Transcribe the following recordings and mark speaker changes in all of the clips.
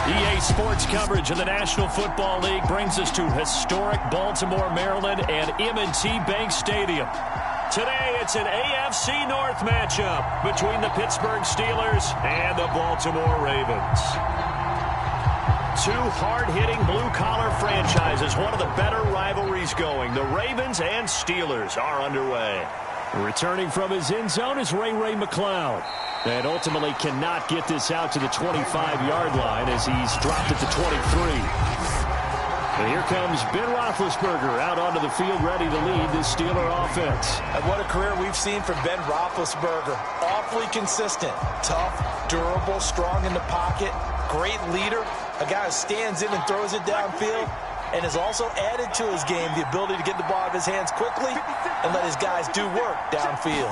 Speaker 1: EA Sports coverage of the National Football League brings us to historic Baltimore, Maryland, and M&T Bank Stadium. Today, it's an AFC North matchup between the Pittsburgh Steelers and the Baltimore Ravens. Two hard-hitting blue-collar franchises, one of the better rivalries going. The Ravens and Steelers are underway. Returning from his end zone is Ray McCloud. And ultimately cannot get this out to the 25-yard line as he's dropped at the 23. And here comes Ben Roethlisberger out onto the field ready to lead this Steeler offense.
Speaker 2: And what a career we've seen from Ben Roethlisberger. Awfully consistent, tough, durable, strong in the pocket, great leader, a guy who stands in and throws it downfield, and has also added to his game the ability to get the ball out of his hands quickly and let his guys do work downfield.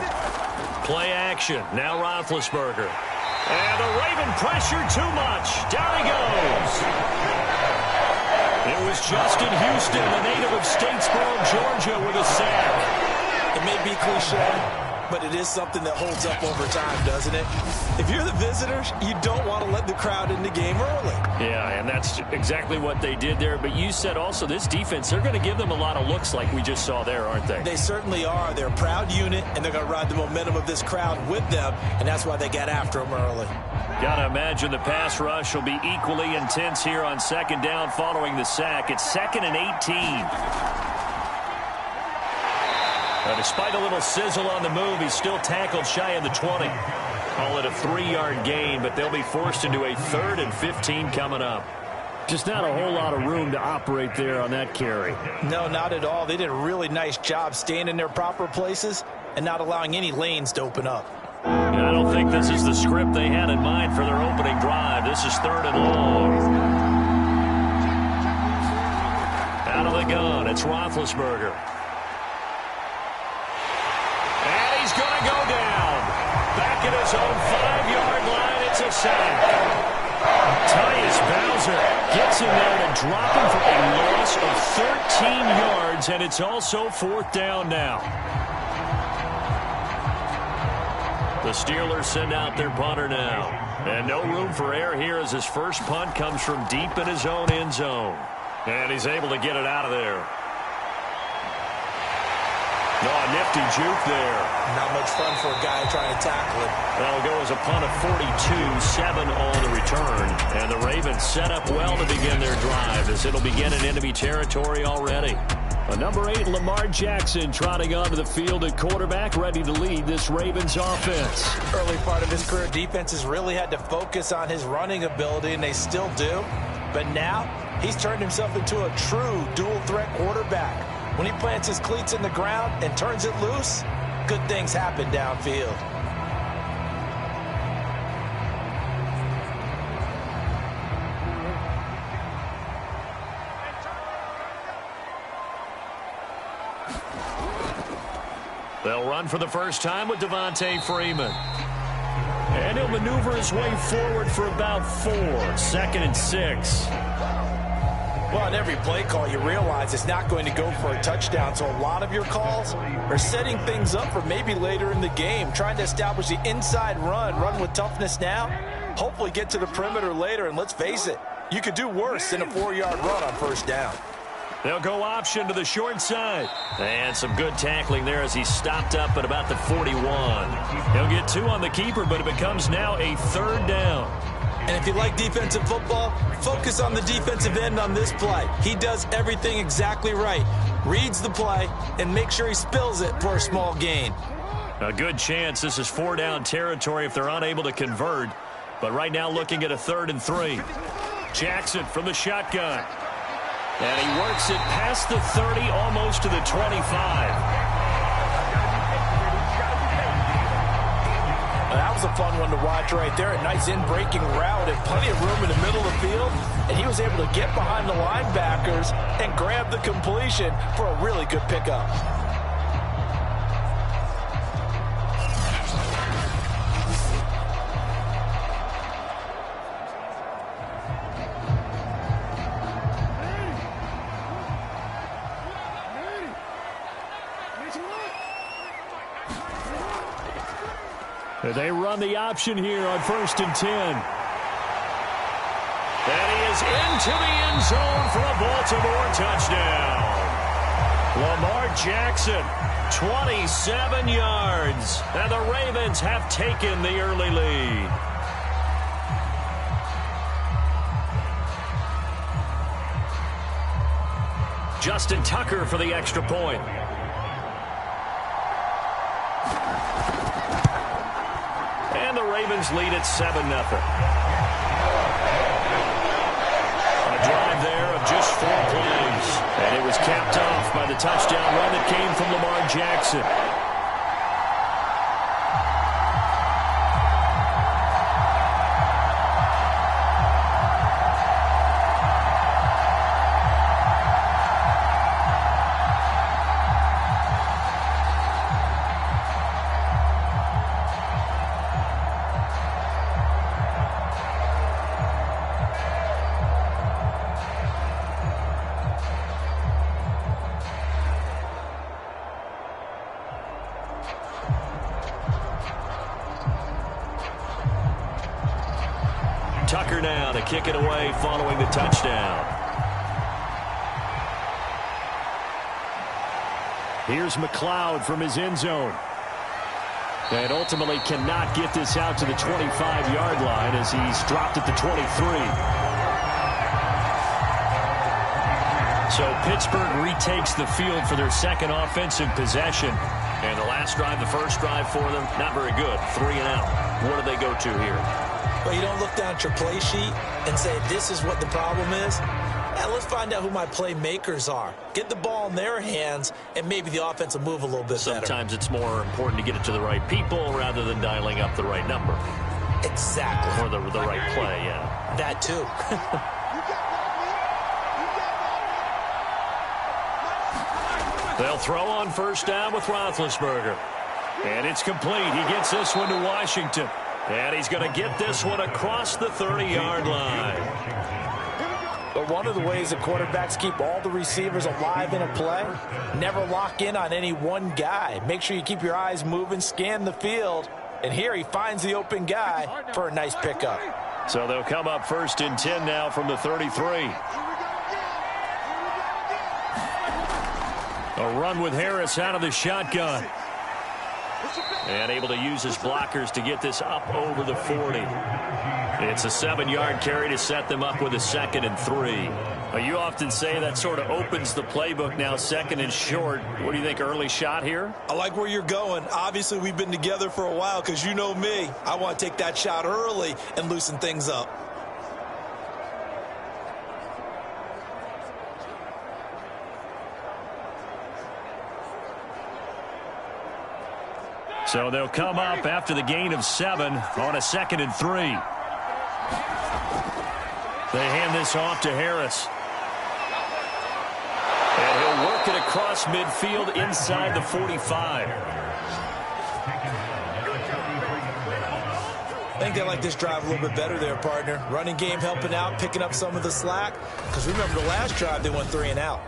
Speaker 1: Play action. Now Roethlisberger. And the Raven pressure too much. Down he goes. It was Justin Houston, the native of Statesboro, Georgia, with a sack.
Speaker 2: It may be cliche, but it is something that holds up over time, doesn't it? If you're the visitors, you don't want to let the crowd in the game early.
Speaker 1: Yeah, and that's exactly what they did there. But you said also this defense, they're going to give them a lot of looks like we just saw there, aren't they?
Speaker 2: They certainly are. They're a proud unit, and they're going to ride the momentum of this crowd with them, and that's why they got after them early.
Speaker 1: Got to imagine the pass rush will be equally intense here on second down following the sack. It's 2nd and 18. Despite a little sizzle on the move, he's still tackled shy of the 20. Call it a 3-yard gain, but they'll be forced into a 3rd and 15 coming up. Just not a whole lot of room to operate there on that carry.
Speaker 2: No, not at all. They did a really nice job staying in their proper places and not allowing any lanes to open up.
Speaker 1: I don't think this is the script they had in mind for their opening drive. This is 3rd and long. Out of the gun, it's Roethlisberger. And he's going to go down. Back at his own 5-yard line, it's a sack. Tyus Bowser gets in there to drop him for a loss of 13 yards, and it's also 4th down now. The Steelers send out their punter now. And no room for error here as his first punt comes from deep in his own end zone. And he's able to get it out of there. Oh, nifty juke there.
Speaker 2: Not much fun for a guy trying to tackle it.
Speaker 1: That'll go as a punt of 42, 7 on the return. And the Ravens set up well to begin their drive as it'll begin in enemy territory already. Number 8, Lamar Jackson, trotting onto the field at quarterback, ready to lead this Ravens offense.
Speaker 2: Early part of his career, defenses really had to focus on his running ability, and they still do. But now, he's turned himself into a true dual-threat quarterback. When he plants his cleats in the ground and turns it loose, good things happen downfield.
Speaker 1: They'll run for the first time with Devontae Freeman. And he'll maneuver his way forward for about 4. 2nd and 6.
Speaker 2: Well, in every play call, you realize it's not going to go for a touchdown, so a lot of your calls are setting things up for maybe later in the game, trying to establish the inside run with toughness now, hopefully get to the perimeter later, and let's face it, you could do worse than a 4-yard run on first down.
Speaker 1: They'll go option to the short side. And some good tackling there as he stopped up at about the 41. He'll get 2 on the keeper, but it becomes now a 3rd down.
Speaker 2: And if you like defensive football, focus on the defensive end on this play. He does everything exactly right. Reads the play and makes sure he spills it for a small gain.
Speaker 1: A good chance this is 4-down territory if they're unable to convert. But right now looking at a 3rd and 3. Jackson from the shotgun. And he works it past the 30, almost to the 25.
Speaker 2: That was a fun one to watch right there. A nice in-breaking route and plenty of room in the middle of the field. And he was able to get behind the linebackers and grab the completion for a really good pickup.
Speaker 1: They run the option here on 1st and 10. And he is into the end zone for a Baltimore touchdown. Lamar Jackson, 27 yards. And the Ravens have taken the early lead. Justin Tucker for the extra point. And the Ravens lead at 7-0. A drive there of just 4 plays. And it was capped off by the touchdown run that came from Lamar Jackson. Tucker now to kick it away following the touchdown. Here's McLeod from his end zone. And ultimately cannot get this out to the 25-yard line as he's dropped at the 23. So Pittsburgh retakes the field for their second offensive possession. And the last drive, the first drive for them, not very good. 3 and out. What do they go to here?
Speaker 2: Well, you don't look down at your play sheet and say, this is what the problem is. Yeah, let's find out who my playmakers are. Get the ball in their hands, and maybe the offense will move a little bit better.
Speaker 1: Sometimes it's more important to get it to the right people rather than dialing up the right number.
Speaker 2: Exactly.
Speaker 1: Or the right play, yeah.
Speaker 2: That too.
Speaker 1: They'll throw on first down with Roethlisberger. And it's complete. He gets this one to Washington. And he's going to get this one across the 30-yard line.
Speaker 2: But one of the ways that quarterbacks keep all the receivers alive in a play, never lock in on any one guy. Make sure you keep your eyes moving, scan the field. And here he finds the open guy for a nice pickup.
Speaker 1: So they'll come up first and 10 now from the 33. A run with Harris out of the shotgun. And able to use his blockers to get this up over the 40. It's a 7-yard carry to set them up with a 2nd and 3. Well, you often say that sort of opens the playbook now, 2nd and short. What do you think, early shot here?
Speaker 2: I like where you're going. Obviously, we've been together for a while because you know me. I want to take that shot early and loosen things up.
Speaker 1: So they'll come up after the gain of 7 on a 2nd and 3. They hand this off to Harris. And he'll work it across midfield inside the 45.
Speaker 2: I think they like this drive a little bit better there, partner. Running game helping out, picking up some of the slack. Because remember the last drive, they went 3 and out.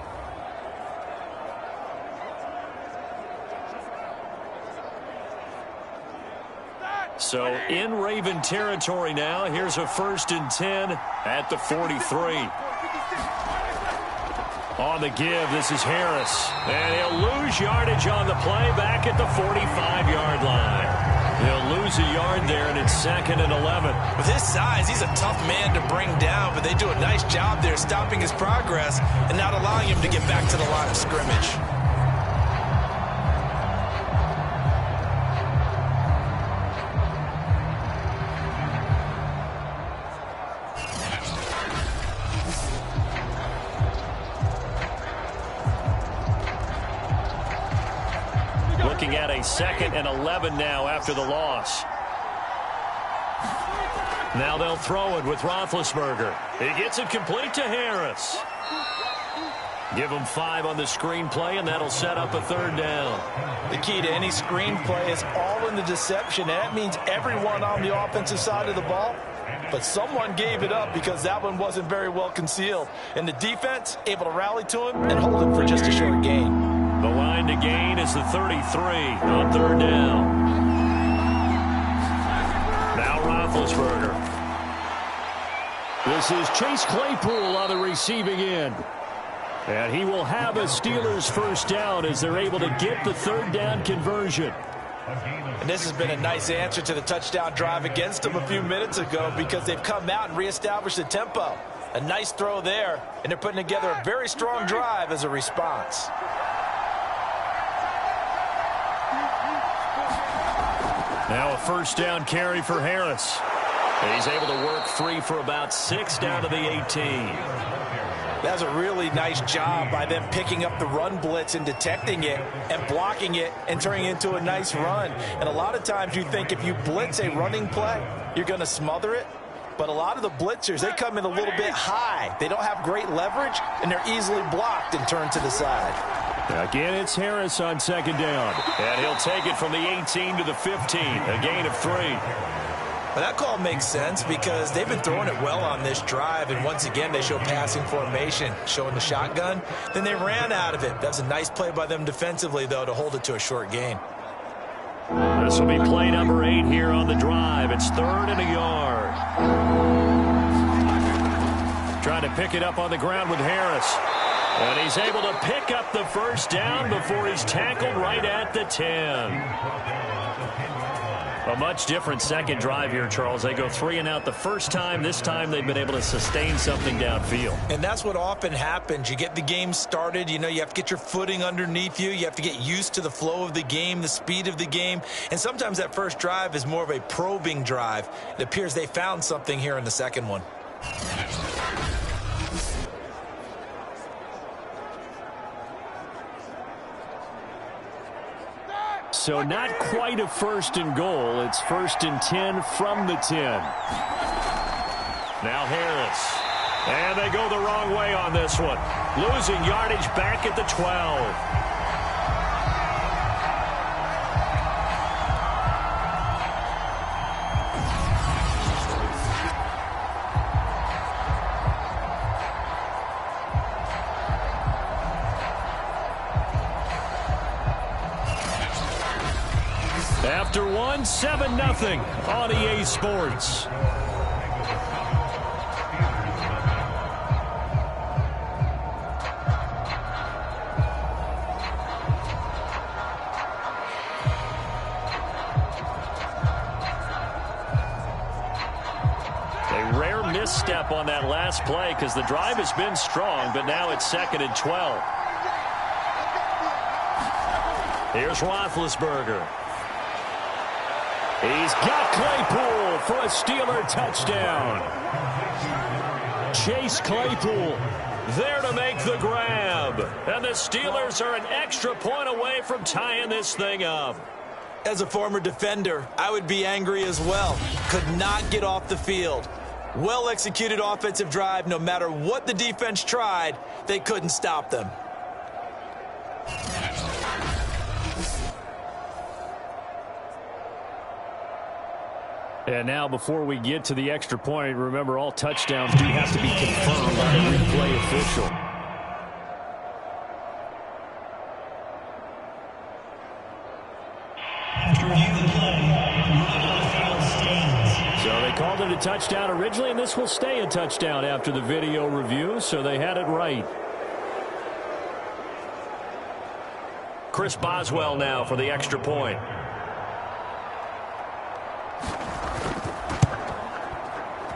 Speaker 1: So in Raven territory now. Here's a 1st and 10 at the 43. On the give, this is Harris. And he'll lose yardage on the play back at the 45-yard line. He'll lose a yard there, and it's 2nd and 11.
Speaker 2: With his size, he's a tough man to bring down, but they do a nice job there stopping his progress and not allowing him to get back to the line of scrimmage.
Speaker 1: Looking at a 2nd and 11 now after the loss. Now they'll throw it with Roethlisberger. He gets it complete to Harris. Give him 5 on the screen play, and that'll set up a 3rd down.
Speaker 2: The key to any screen play is all in the deception, and that means everyone on the offensive side of the ball. But someone gave it up because that one wasn't very well concealed. And the defense able to rally to him and hold him for just a short gain.
Speaker 1: The line to gain is the 33 on 3rd down. Now Roethlisberger. This is Chase Claypool on the receiving end. And he will have a Steelers first down as they're able to get the third down conversion.
Speaker 2: And this has been a nice answer to the touchdown drive against them a few minutes ago because they've come out and reestablished the tempo. A nice throw there, and they're putting together a very strong drive as a response.
Speaker 1: Now a first down carry for Harris. And he's able to work free for about 6 down to the 18.
Speaker 2: That's a really nice job by them picking up the run blitz and detecting it and blocking it and turning it into a nice run. And a lot of times you think if you blitz a running play, you're going to smother it. But a lot of the blitzers, they come in a little bit high. They don't have great leverage, and they're easily blocked and turned to the side.
Speaker 1: Again, it's Harris on second down. And he'll take it from the 18 to the 15, a gain of 3.
Speaker 2: Well, that call makes sense because they've been throwing it well on this drive, and once again they show passing formation, showing the shotgun. Then they ran out of it. That's a nice play by them defensively, though, to hold it to a short gain.
Speaker 1: This will be play number 8 here on the drive. It's 3rd and a yard. Trying to pick it up on the ground with Harris. And he's able to pick up the first down before he's tackled right at the 10. A much different second drive here, Charles. They go 3 and out the first time. This time they've been able to sustain something downfield.
Speaker 2: And that's what often happens. You get the game started. You know, you have to get your footing underneath you. You have to get used to the flow of the game, the speed of the game. And sometimes that first drive is more of a probing drive. It appears they found something here in the second one.
Speaker 1: So not quite a 1st and goal. It's 1st and 10 from the 10. Now Harris. And they go the wrong way on this one. Losing yardage back at the 12. After 1, 7-0 on EA Sports. A rare misstep on that last play because the drive has been strong, but now it's 2nd and 12. Here's Roethlisberger. He's got Claypool for a Steeler touchdown. Chase Claypool there to make the grab. And the Steelers are an extra point away from tying this thing up.
Speaker 2: As a former defender, I would be angry as well. Could not get off the field. Well-executed offensive drive. No matter what the defense tried, they couldn't stop them.
Speaker 1: And now before we get to the extra point, remember all touchdowns do have to be confirmed by the replay official.
Speaker 3: After review the play,
Speaker 1: so they called it a touchdown originally, and this will stay a touchdown after the video review, so they had it right. Chris Boswell now for the extra point.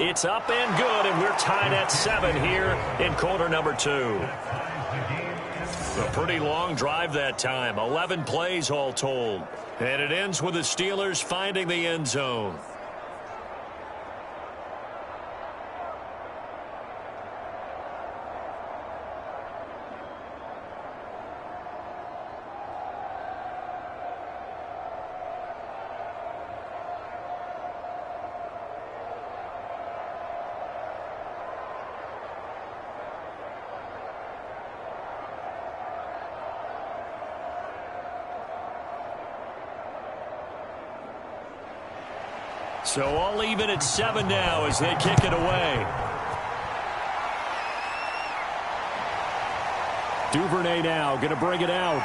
Speaker 1: It's up and good, and we're tied at 7 here in quarter number 2. A pretty long drive that time, 11 plays all told. And it ends with the Steelers finding the end zone. So all even at 7 now as they kick it away. Duvernay now going to bring it out.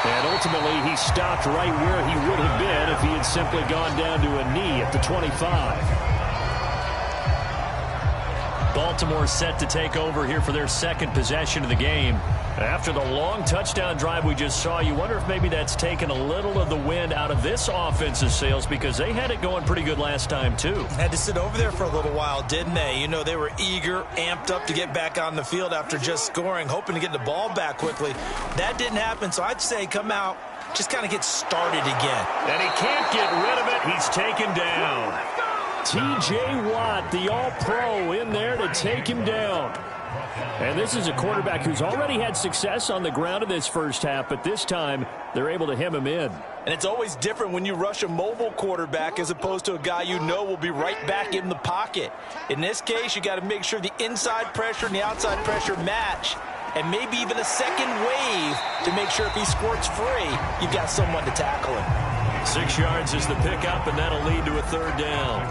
Speaker 1: And ultimately he stopped right where he would have been if he had simply gone down to a knee at the 25. Baltimore set to take over here for their second possession of the game. After the long touchdown drive we just saw, you wonder if maybe that's taken a little of the wind out of this offense's sails, because they had it going pretty good last time too.
Speaker 2: Had to sit over there for a little while, didn't they? You know, they were eager, amped up to get back on the field after just scoring, hoping to get the ball back quickly. That didn't happen, so I'd say come out, just kind of get started again.
Speaker 1: And he can't get rid of it. He's taken down. T.J. Watt, the all-pro, in there to take him down. And this is a quarterback who's already had success on the ground in this first half, but this time they're able to hem him in.
Speaker 2: And it's always different when you rush a mobile quarterback as opposed to a guy you know will be right back in the pocket. In this case, you got to make sure the inside pressure and the outside pressure match, and maybe even a second wave to make sure if he squirts free, you've got someone to tackle him.
Speaker 1: 6 yards is the pickup, and that'll lead to a third down.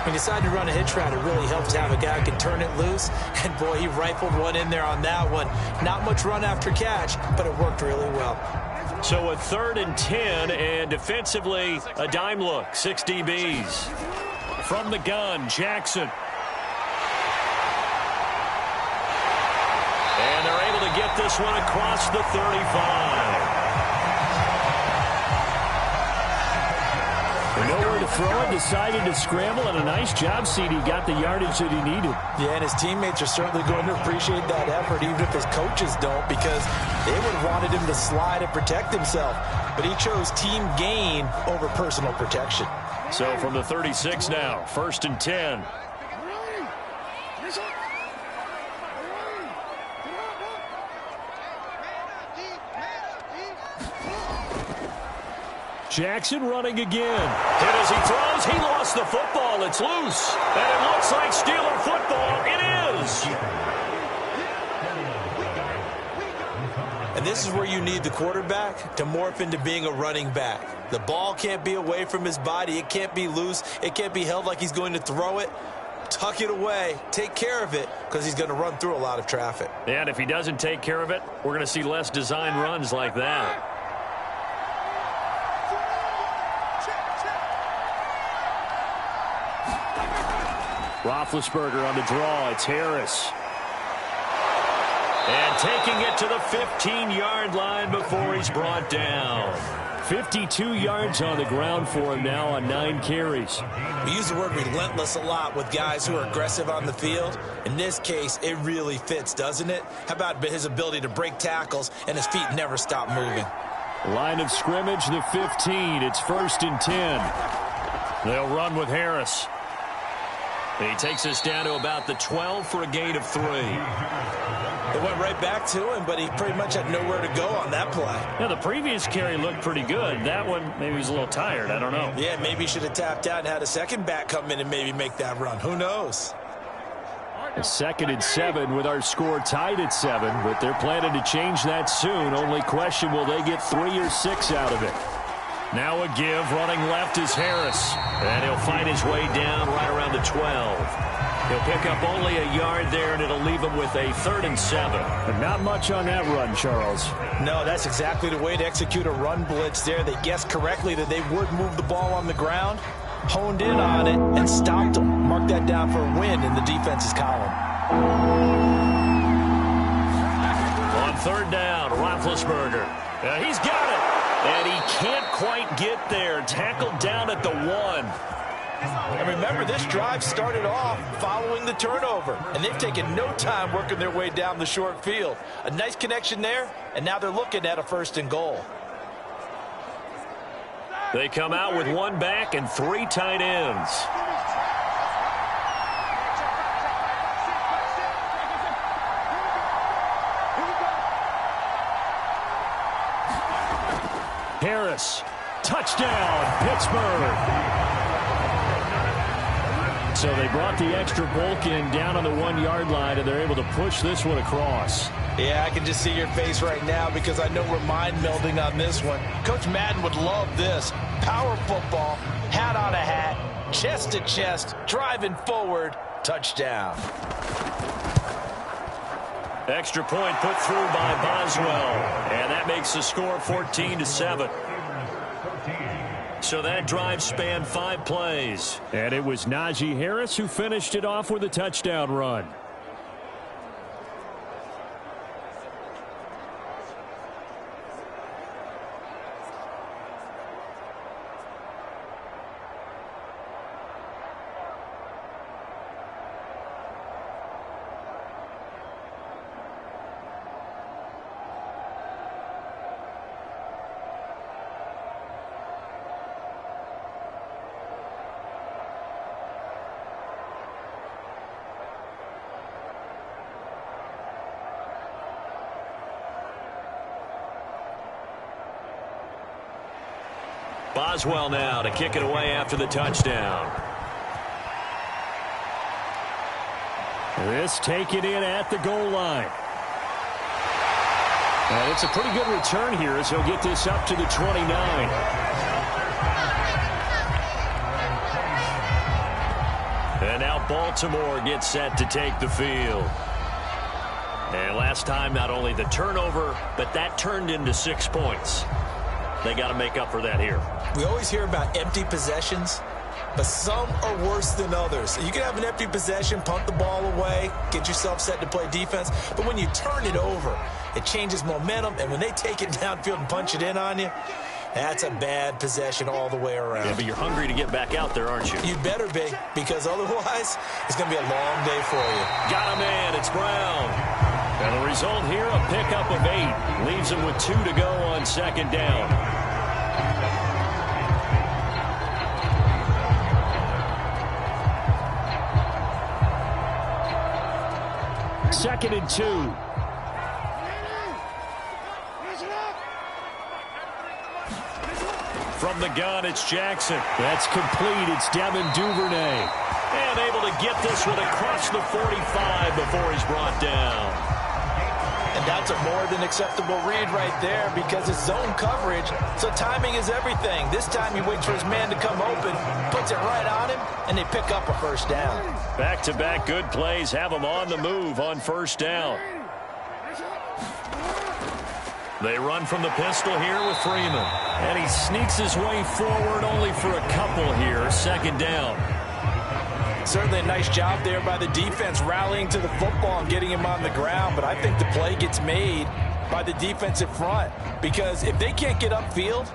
Speaker 2: When you decide to run a hitch route, it really helps to have a guy who can turn it loose. And, boy, he rifled one in there on that one. Not much run after catch, but it worked really well.
Speaker 1: So a 3rd and 10, and defensively a dime look. 6 DBs. From the gun, Jackson. And they're able to get this one across the 35. Nowhere to throw it, decided to scramble, and a nice job, CD. Got the yardage that he needed.
Speaker 2: Yeah, and his teammates are certainly going to appreciate that effort, even if his coaches don't, because they would have wanted him to slide and protect himself. But he chose team gain over personal protection.
Speaker 1: So from the 36 now, 1st and 10. Jackson running again. And as he throws, he lost the football. It's loose. And it looks like Steeler football. It is.
Speaker 2: And this is where you need the quarterback to morph into being a running back. The ball can't be away from his body. It can't be loose. It can't be held like he's going to throw it. Tuck it away. Take care of it, because he's going to run through a lot of traffic.
Speaker 1: And if he doesn't take care of it, we're going to see less design runs like that. Roethlisberger on the draw. It's Harris. And taking it to the 15-yard line before he's brought down. 52 yards on the ground for him now on 9 carries.
Speaker 2: We use the word relentless a lot with guys who are aggressive on the field. In this case, it really fits, doesn't it? How about his ability to break tackles and his feet never stop moving?
Speaker 1: Line of scrimmage, the 15. It's 1st and 10. They'll run with Harris. And he takes us down to about the 12 for a gain of 3.
Speaker 2: They went right back to him, but he pretty much had nowhere to go on that play.
Speaker 1: Yeah, the previous carry looked pretty good. That one, maybe he was a little tired. I don't know.
Speaker 2: Yeah, maybe he should have tapped out and had a second back come in and maybe make that run. Who knows?
Speaker 1: A 2nd and 7 with our score tied at 7, but they're planning to change that soon. Only question, will they get 3 or 6 out of it? Now a give, running left is Harris. And he'll fight his way down right around the 12. He'll pick up only a yard there, and it'll leave him with a 3rd and 7. But not much on that run, Charles.
Speaker 2: No, that's exactly the way to execute a run blitz there. They guessed correctly that they would move the ball on the ground, honed in on it, and stopped them. Mark that down for a win in the defense's column.
Speaker 1: On 3rd down, Roethlisberger. He's got it. And he can't quite get there. Tackled down at the 1.
Speaker 2: And remember, this drive started off following the turnover. And they've taken no time working their way down the short field. A nice connection there, and now they're looking at a 1st and goal.
Speaker 1: They come out with 1 back and 3 tight ends. Harris, touchdown, Pittsburgh. So they brought the extra bulk in down on the 1-yard line, and they're able to push this one across.
Speaker 2: Yeah, I can just see your face right now because I know we're mind melding on this one. Coach Madden would love this. Power football, hat on a hat, chest to chest, driving forward, touchdown.
Speaker 1: Extra point put through by Boswell, and that makes the score 14-7. So that drive spanned 5 plays. And it was Najee Harris who finished it off with a touchdown run. Boswell now to kick it away after the touchdown. This taken in at the goal line. And it's a pretty good return here as he'll get this up to the 29. And now Baltimore gets set to take the field. And last time, not only the turnover, but that turned into 6 points. They got to make up for that here.
Speaker 2: We always hear about empty possessions, but some are worse than others. You can have an empty possession, punt the ball away, get yourself set to play defense, but when you turn it over, it changes momentum, and when they take it downfield and punch it in on you, that's a bad possession all the way around.
Speaker 1: Yeah, but you're hungry to get back out there, aren't you?
Speaker 2: You better be, because otherwise, it's going to be a long day for you.
Speaker 1: Got him in. It's Brown. And the result here, a pickup of 8. Leaves him with 2 to go on second down. Second and 2. From the gun, it's Jackson. That's complete. It's Devin Duvernay. And able to get this one across the 45 before he's brought down.
Speaker 2: And that's a more than acceptable read right there because it's zone coverage, so timing is everything. This time he waits for his man to come open, puts it right on him, and they pick up a first down.
Speaker 1: Back-to-back good plays have him on the move on first down. They run from the pistol here with Freeman. And he sneaks his way forward only for a couple here. Second down.
Speaker 2: Certainly a nice job there by the defense rallying to the football and getting him on the ground. But I think the play gets made by the defensive front. Because if they can't get upfield,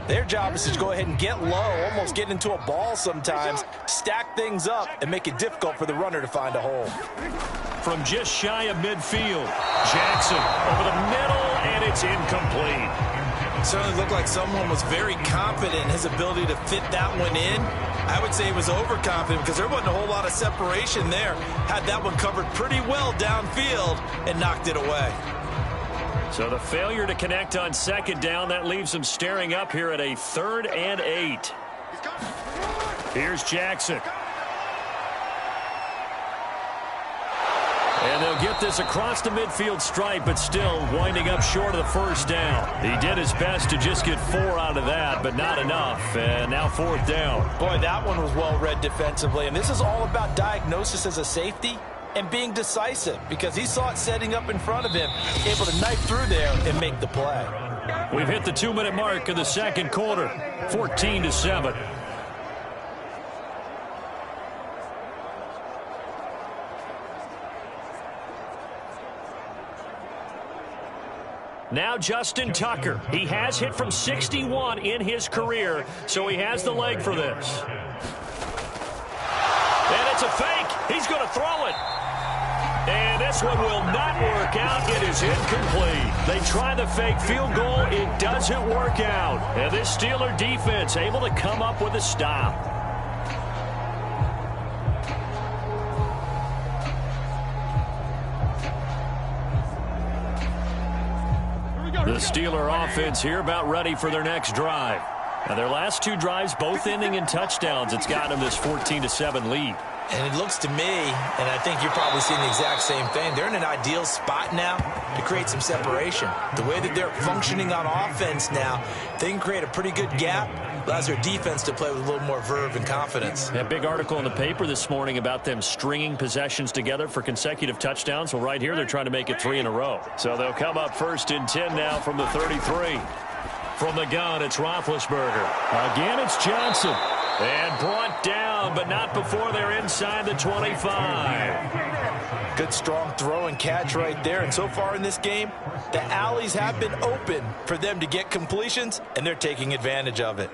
Speaker 2: their job is to go ahead and get low, almost get into a ball sometimes, stack things up, and make it difficult for the runner to find a hole.
Speaker 1: From just shy of midfield, Jackson over the middle, and it's incomplete.
Speaker 2: It certainly looked like someone was very confident in his ability to fit that one in. I would say he was overconfident because there wasn't a whole lot of separation there. Had that one covered pretty well downfield and knocked it away.
Speaker 1: So the failure to connect on second down, that leaves him staring up here at a 3rd and 8. Here's Jackson. And they'll get this across the midfield stripe, but still winding up short of the first down. He did his best to just get 4 out of that, but not enough. And now 4th down.
Speaker 2: Boy, that one was well read defensively. And this is all about diagnosis as a safety and being decisive because he saw it setting up in front of him, able to knife through there and make the play.
Speaker 1: We've hit the 2-minute mark of the second quarter, 14-7. Now Justin Tucker. He has hit from 61 in his career, so he has the leg for this. And it's a fake. He's going to throw it. And this one will not work out. It is incomplete. They try the fake field goal. It doesn't work out. And this Steeler defense able to come up with a stop. The Steeler offense here about ready for their next drive. Now their last 2 drives both ending in touchdowns. It's got them this 14-7 lead.
Speaker 2: And it looks to me, and I think you're probably seeing the exact same thing, they're in an ideal spot now to create some separation. The way that they're functioning on offense now, they can create a pretty good gap. Allows their defense to play with a little more verve and confidence.
Speaker 1: A big article in the paper this morning about them stringing possessions together for consecutive touchdowns. Well, right here, they're trying to make it 3 in a row. So they'll come up 1st and 10 now from the 33. From the gun, it's Roethlisberger. Again, it's Johnson. And brought down, but not before they're inside the 25.
Speaker 2: Good, strong throw and catch right there. And so far in this game, the alleys have been open for them to get completions, and they're taking advantage of it.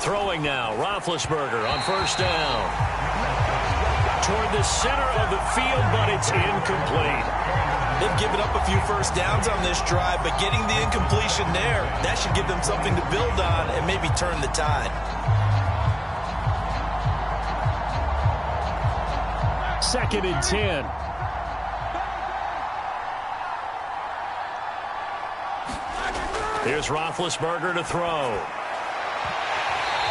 Speaker 1: Throwing now, Roethlisberger on first down. Toward the center of the field, but it's incomplete.
Speaker 2: They've given up a few first downs on this drive, but getting the incompletion there, that should give them something to build on and maybe turn the tide.
Speaker 1: Second and 10. Here's Roethlisberger to throw.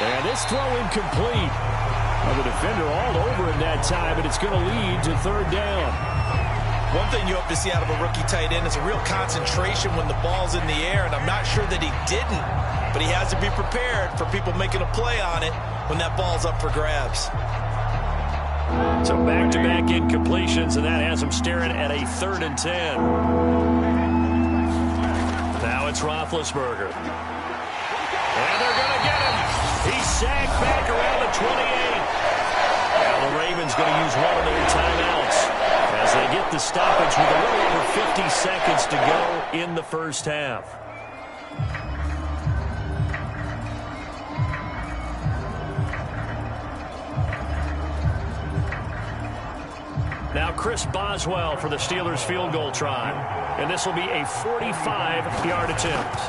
Speaker 1: And this throw incomplete. Well, the defender all over him that time, and it's going to lead to third down.
Speaker 2: One thing you hope to see out of a rookie tight end is a real concentration when the ball's in the air, and I'm not sure that he didn't, but he has to be prepared for people making a play on it when that ball's up for grabs.
Speaker 1: So back-to-back incompletions, and that has him staring at a third and 10. Now it's Roethlisberger. And they're going to get him. He's sacked back around the 28. Now the Ravens going to use one of their timeouts as they get the stoppage with a little over 50 seconds to go in the first half. Now Chris Boswell for the Steelers field goal try. And this will be a 45-yard attempt.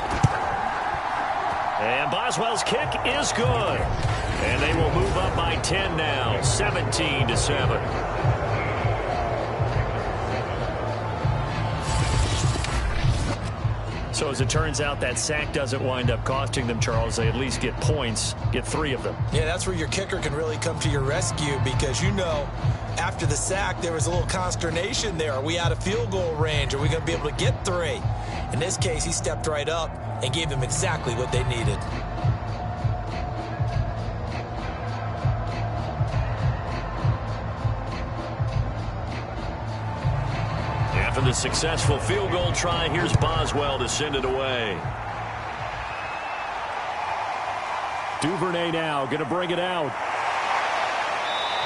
Speaker 1: And Boswell's kick is good. And they will move up by 10 now, 17-7. So as it turns out, that sack doesn't wind up costing them, Charles. They at least get points, get 3 of them.
Speaker 2: Yeah, that's where your kicker can really come to your rescue because, you know, after the sack, there was a little consternation there. Are we out of field goal range? Are we going to be able to get 3? In this case, he stepped right up and gave them exactly what they needed.
Speaker 1: After the successful field goal try, here's Boswell to send it away. Duvernay now going to bring it out.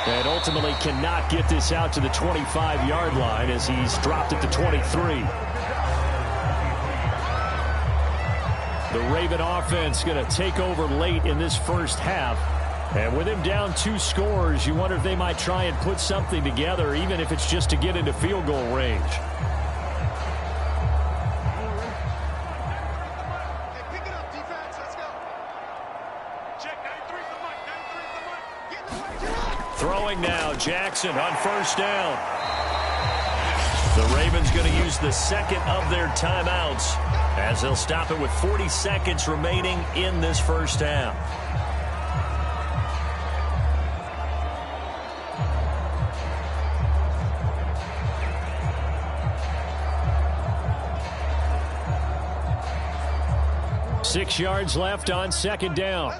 Speaker 1: And ultimately cannot get this out to the 25-yard line as he's dropped at the 23. The Raven offense going to take over late in this first half. And with him down 2 scores, you wonder if they might try and put something together, even if it's just to get into field goal range. Throwing now, Jackson on first down. The Ravens going to use the second of their timeouts as they'll stop it with 40 seconds remaining in this first half. Six yards left on second down.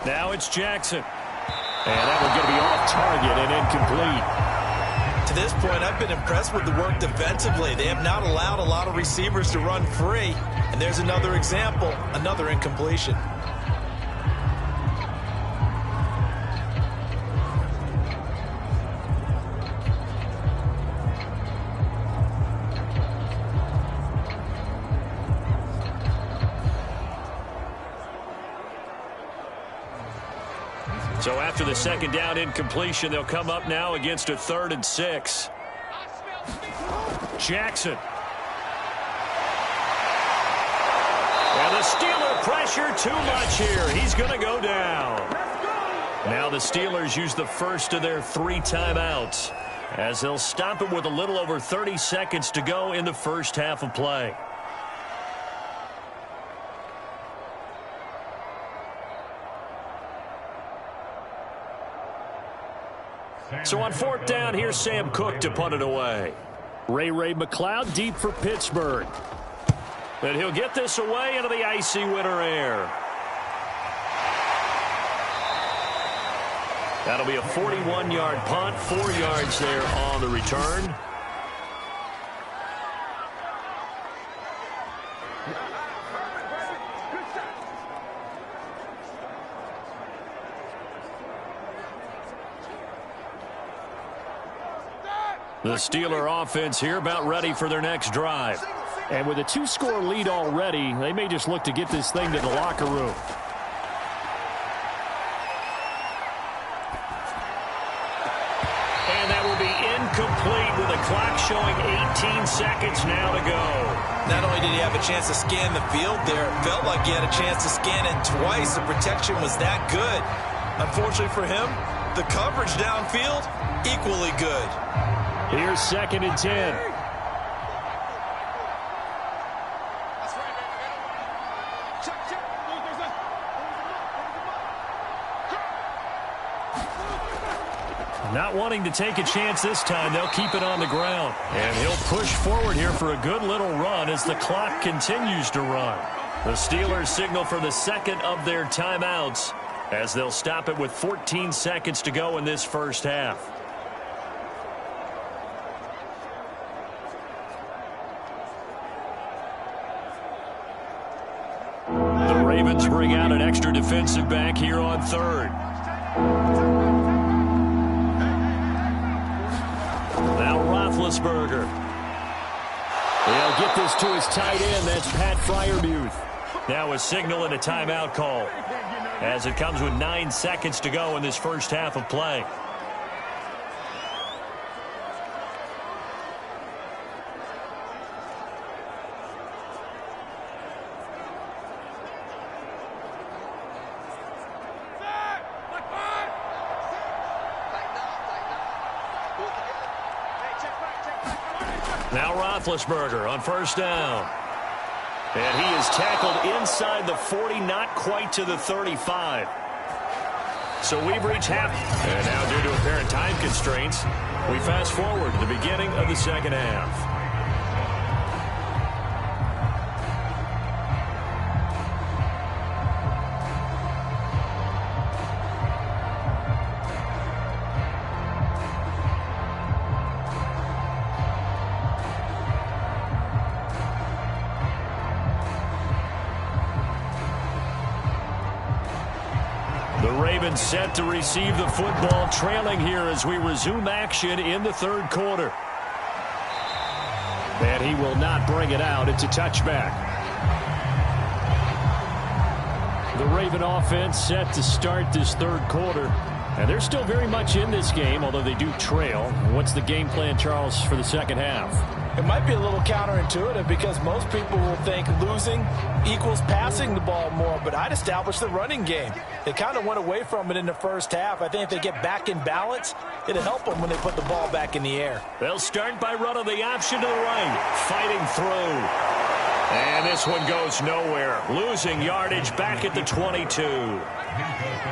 Speaker 1: Now it's Jackson. And that one's going to be off target and incomplete.
Speaker 2: To this point, I've been impressed with the work defensively. They have not allowed a lot of receivers to run free. And there's another example, another incompletion.
Speaker 1: So after the second down incompletion, they'll come up now against a 3rd and 6. Jackson. And the Steeler pressure too much here. He's going to go down. Now the Steelers use the first of their 3 timeouts as they'll stop it with a little over 30 seconds to go in the first half of play. So on 4th down, here's Sam Cook to punt it away. Ray McLeod deep for Pittsburgh. But he'll get this away into the icy winter air. That'll be a 41-yard punt, 4 yards there on the return. The Steeler offense here about ready for their next drive.
Speaker 3: And with a 2-score lead already, they may just look to get this thing to the locker room.
Speaker 1: And that will be incomplete with the clock showing 18 seconds now to go.
Speaker 2: Not only did he have a chance to scan the field there, it felt like he had a chance to scan it twice. The protection was that good. Unfortunately for him, the coverage downfield, equally good.
Speaker 3: Here's 2nd and 10.
Speaker 1: Not wanting to take a chance this time, they'll keep it on the ground. And he'll push forward here for a good little run as the clock continues to run. The Steelers signal for the second of their timeouts as they'll stop it with 14 seconds to go in this first half. The Ravens bring out an extra defensive back here on 3rd. Now Roethlisberger. They'll get this to his tight end. That's Pat Freiermuth. Now a signal and a timeout call as it comes with 9 seconds to go in this first half of play. Now Roethlisberger on 1st down. And he is tackled inside the 40, not quite to the 35. So we've reached half. And now due to apparent time constraints, we fast forward to the beginning of the second half. Set to receive the football, trailing here as we resume action in the 3rd quarter.
Speaker 3: And he will not bring it out. It's a touchback. The Raven offense set to start this 3rd quarter. And they're still very much in this game, although they do trail. What's the game plan, Charles, for the second half?
Speaker 2: It might be a little counterintuitive because most people will think losing equals passing the ball more, but I'd establish the running game. They kind of went away from it in the first half. I think if they get back in balance, it'll help them when they put the ball back in the air.
Speaker 1: They'll start by running the option to the right, fighting through. And this one goes nowhere, losing yardage back at the 22.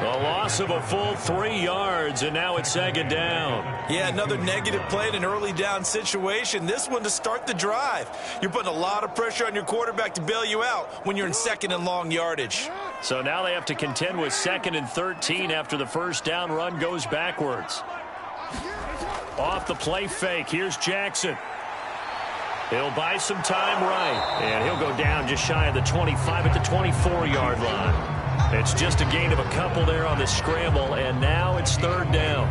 Speaker 1: A loss of a full 3 yards, and now it's 2nd down.
Speaker 2: Yeah, another negative play in an early down situation. This one to start the drive. You're putting a lot of pressure on your quarterback to bail you out when you're in 2nd and long yardage.
Speaker 1: So now they have to contend with 2nd and 13 after the first down run goes backwards. Off the play fake, here's Jackson. He'll buy some time right, and he'll go down just shy of the 25 at the 24-yard line. It's just a gain of a couple there on the scramble, and now it's 3rd down.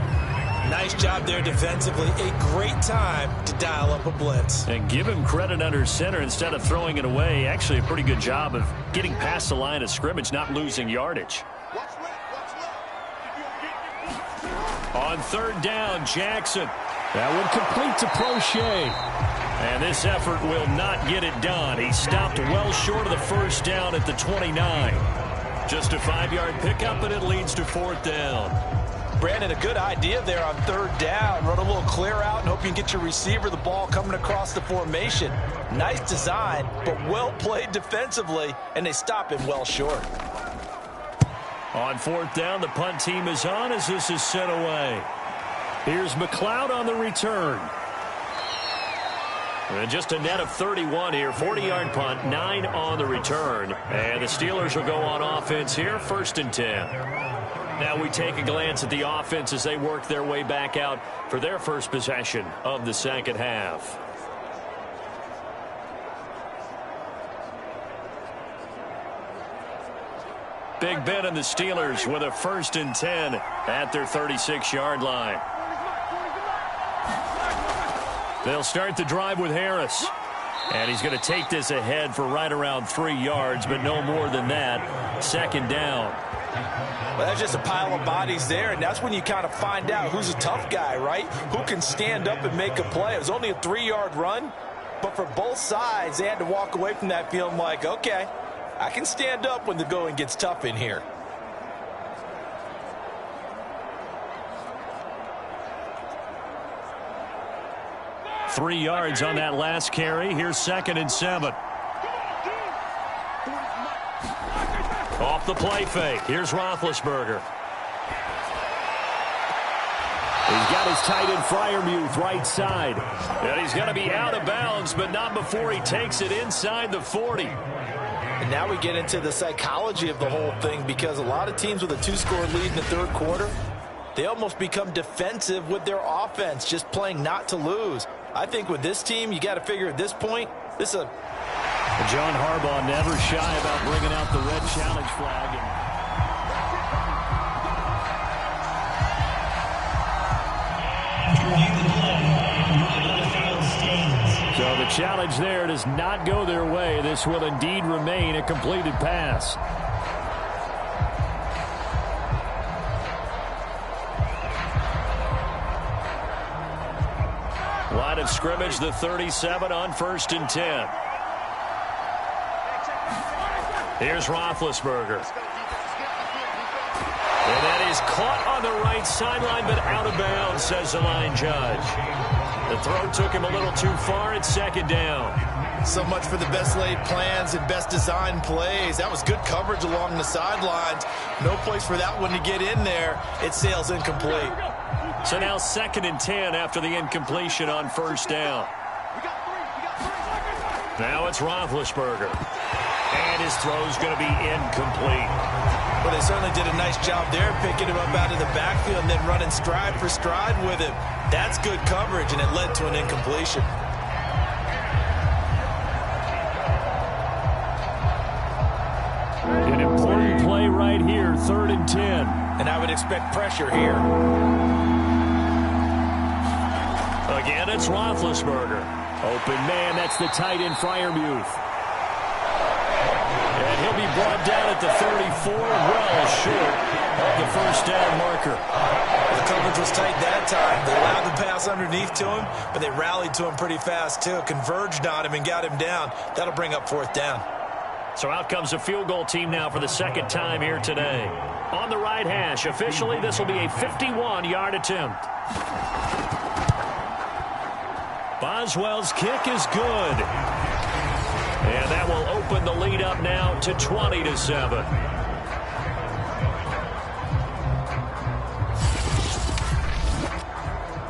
Speaker 2: Nice job there defensively. A great time to dial up a blitz.
Speaker 1: And give him credit under center instead of throwing it away. Actually a pretty good job of getting past the line of scrimmage, not losing yardage. On 3rd down, Jackson.
Speaker 3: That one complete to Prochet.
Speaker 1: And this effort will not get it done. He stopped well short of the first down at the 29. Just a 5-yard pickup, and it leads to 4th down.
Speaker 2: Brandon, a good idea there on 3rd down. Run a little clear out and hope you can get your receiver the ball coming across the formation. Nice design, but well played defensively, and they stop him well short.
Speaker 1: On 4th down, the punt team is on as this is sent away. Here's McLeod on the return. And just a net of 31 here. 40-yard punt, 9 on the return. And the Steelers will go on offense here, 1st and 10. Now we take a glance at the offense as they work their way back out for their first possession of the second half. Big Ben and the Steelers with a 1st and 10 at their 36-yard line. They'll start the drive with Harris. And he's going to take this ahead for right around 3 yards, but no more than that. 2nd down.
Speaker 2: Well, that's just a pile of bodies there, and that's when you kind of find out who's a tough guy, right? Who can stand up and make a play. It was only a 3-yard run, but for both sides, they had to walk away from that feeling like, okay, I can stand up when the going gets tough in here.
Speaker 1: Three yards on that last carry. Here's 2nd and 7. Off the play fake. Here's Roethlisberger. He's got his tight end Freiermuth right side. And he's going to be out of bounds, but not before he takes it inside the 40.
Speaker 2: And now we get into the psychology of the whole thing, because a lot of teams with a 2-score lead in the 3rd quarter, they almost become defensive with their offense, just playing not to lose. I think with this team, you got to figure at this point, this is a...
Speaker 3: John Harbaugh never shy about bringing out the red challenge flag. So the challenge there does not go their way. This will indeed remain a completed pass. Line of scrimmage, the 37 on 1st and 10. Here's Roethlisberger. And that is caught on the right sideline, but out of bounds, says the line judge. The throw took him a little too far. It's 2nd down.
Speaker 2: So much for the best laid plans and best designed plays. That was good coverage along the sidelines. No place for that one to get in there. It sails incomplete.
Speaker 1: So now 2nd and 10 after the incompletion on 1st down. Now it's Roethlisberger. And his throw's going to be incomplete.
Speaker 2: Well, they certainly did a nice job there, picking him up out of the backfield and then running stride for stride with him. That's good coverage, and it led to an incompletion.
Speaker 3: An important play right here, 3rd and 10.
Speaker 2: And I would expect pressure here.
Speaker 1: Again, it's Roethlisberger.
Speaker 3: Open man, that's the tight end Freiermuth.
Speaker 1: And he'll be brought down at the 34, well short of the 1st down marker.
Speaker 2: The coverage was tight that time. They allowed the pass underneath to him, but they rallied to him pretty fast too. Converged on him and got him down. That'll bring up 4th down.
Speaker 1: So out comes a field goal team now for the 2nd time here today. On the right hash, officially this will be a 51-yard attempt. Boswell's kick is good. And that will open the lead up now to 20-7.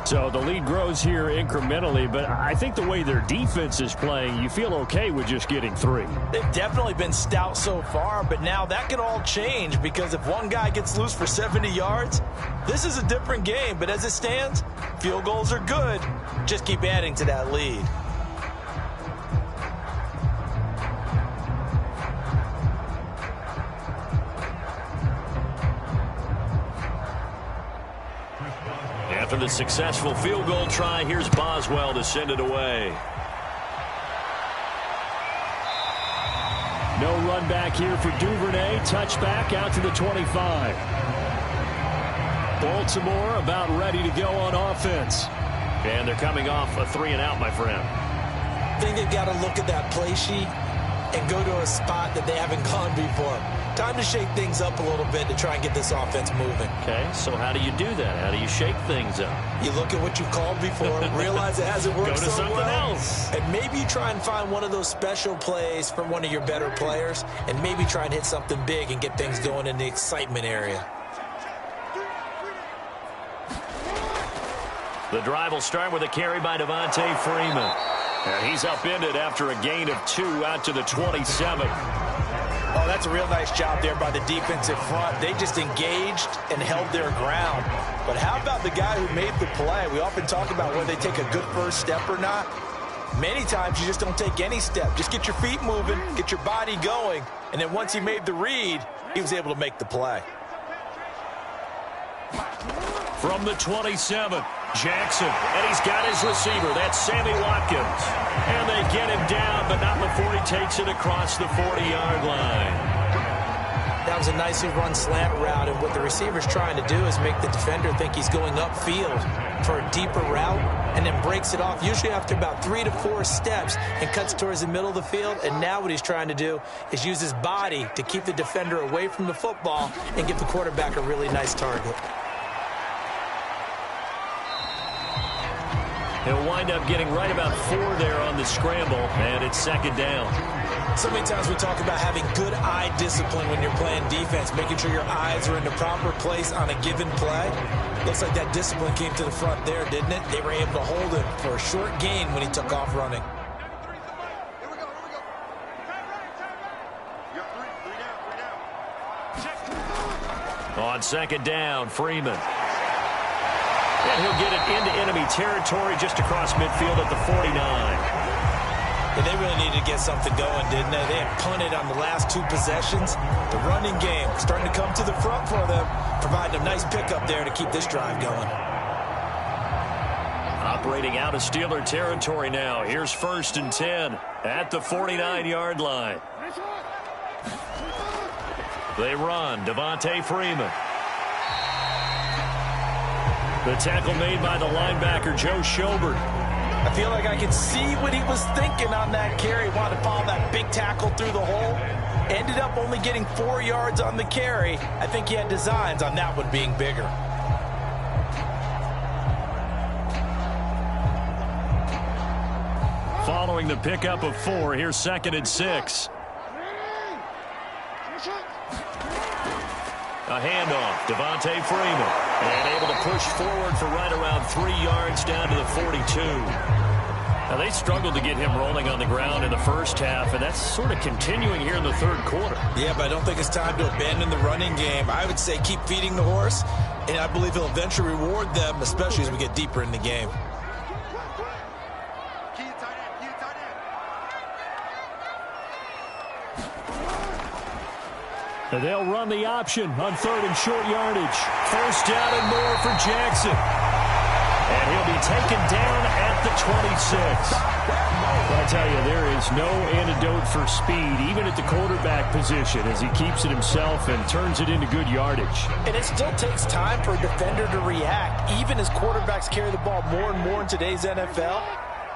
Speaker 3: So the lead grows here incrementally, but I think the way their defense is playing, you feel okay with just getting 3.
Speaker 2: They've definitely been stout so far, but now that can all change, because if one guy gets loose for 70 yards, this is a different game. But as it stands, field goals are good. Just keep adding to that lead.
Speaker 1: After the successful field goal try, here's Boswell to send it away.
Speaker 3: No run back here for Duvernay. Touchback out to the 25. Baltimore about ready to go on offense.
Speaker 1: And they're coming off a 3-and-out, my friend.
Speaker 2: I think they've got to look at that play sheet and go to a spot that they haven't gone before. Time to shake things up a little bit to try and get this offense moving.
Speaker 1: Okay, so how do you do that? How do you shake things up?
Speaker 2: You look at what you called before, realize it hasn't worked
Speaker 1: Go to
Speaker 2: so
Speaker 1: something
Speaker 2: well,
Speaker 1: else.
Speaker 2: and maybe try and find one of those special plays from one of your better players, and maybe try and hit something big and get things going in the excitement area.
Speaker 1: The drive will start with a carry by Devontae Freeman. And he's upended after a gain of 2 out to the 27.
Speaker 2: Oh, that's a real nice job there by the defensive front. They just engaged and held their ground. But how about the guy who made the play? We often talk about whether they take a good first step or not. Many times you just don't take any step. Just get your feet moving, get your body going, and then once he made the read, he was able to make the play.
Speaker 1: From the 27, Jackson, and he's got his receiver. That's Sammy Watkins. And they get him down, but not before he takes it across the 40-yard line.
Speaker 2: That was a nicely run slant route, and what the receiver's trying to do is make the defender think he's going upfield for a deeper route, and then breaks it off, usually after about 3 to 4 steps, and cuts towards the middle of the field. And now what he's trying to do is use his body to keep the defender away from the football and give the quarterback a really nice target.
Speaker 1: He'll wind up getting right about 4 there on the scramble, and it's second down.
Speaker 2: So many times we talk about having good eye discipline when you're playing defense, making sure your eyes are in the proper place on a given play. Looks like that discipline came to the front there, didn't it? They were able to hold him for a short gain when he took off running.
Speaker 1: On second down, Freeman. And he'll get it into enemy territory just across midfield at the 49.
Speaker 2: Yeah, they really needed to get something going, didn't they? They had punted on the last 2 possessions. The running game starting to come to the front for them, providing a nice pickup there to keep this drive going.
Speaker 1: Operating out of Steeler territory now. Here's 1st and 10 at the 49-yard line. They run. Devontae Freeman. The tackle made by the linebacker, Joe Schobert.
Speaker 2: I feel like I can see what he was thinking on that carry. Wanted to follow that big tackle through the hole. Ended up only getting 4 yards on the carry. I think he had designs on that one being bigger.
Speaker 1: Following the pickup of 4, here's 2nd and 6. A handoff, Devontae Freeman, and able to push forward for right around 3 yards down to the 42. Now, they struggled to get him rolling on the ground in the first half, and that's sort of continuing here in the third quarter.
Speaker 2: Yeah, but I don't think it's time to abandon the running game. I would say keep feeding the horse, and I believe he'll eventually reward them, especially as we get deeper in the game.
Speaker 3: And they'll run the option on 3rd and short yardage. 1st down and more for Jackson.
Speaker 1: And he'll be taken down at the 26.
Speaker 3: But I tell you, there is no antidote for speed, even at the quarterback position, as he keeps it himself and turns it into good yardage.
Speaker 2: And it still takes time for a defender to react. Even as quarterbacks carry the ball more and more in today's NFL,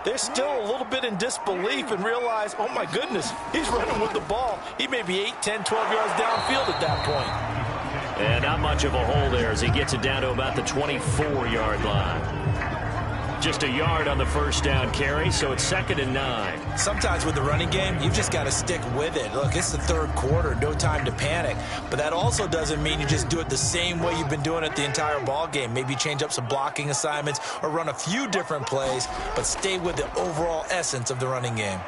Speaker 2: they're still a little bit in disbelief and realize, oh my goodness, he's running with the ball. He may be 8, 10, 12 yards downfield at that point.
Speaker 1: And not much of a hole there as he gets it down to about the 24-yard line. Just a yard on the 1st down carry, so it's 2nd and 9.
Speaker 2: Sometimes with the running game, you've just got to stick with it. Look, it's the third quarter, no time to panic. But that also doesn't mean you just do it the same way you've been doing it the entire ball game. Maybe change up some blocking assignments or run a few different plays, but stay with the overall essence of the running game.